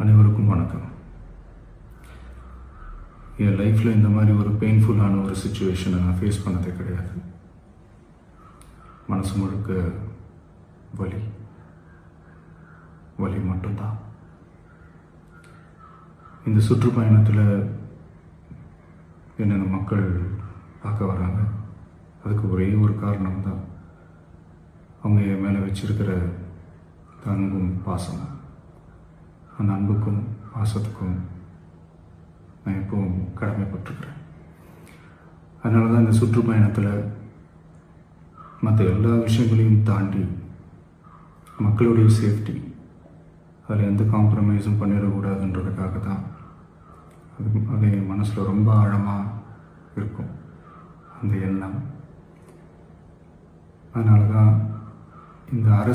அனைவருக்கும் வணக்கம். என் லைஃப்பில் இந்த மாதிரி ஒரு பெயின்ஃபுல்லான ஒரு சுச்சுவேஷனை நான் ஃபேஸ் பண்ணதே கிடையாது. மனசு முழுக்க வலி வலி மட்டும்தான். இந்த சுற்றுப்பயணத்தில் என்னென்ன மக்கள் பார்க்க வராங்க, அதுக்கு ஒரே ஒரு காரணம் தான், அவங்க என் மேலே வச்சிருக்கிற அன்பும் பாசமும். அந்த அன்புக்கும் பாசத்துக்கும் நான் எப்பவும் கடமைப்பட்டிருக்கிறேன். அதனால தான் இந்த சுற்றுப்பயணத்தில் மற்ற எல்லா விஷயங்களையும் தாண்டி மக்களுடைய சேஃப்டி, அதில் எந்த காம்ப்ரமைஸும் பண்ணிடக்கூடாதுன்றதுக்காக தான் அது என் மனசில் ரொம்ப ஆழமாக இருக்கும் அந்த எண்ணம். அதனால தான் இந்த அரசு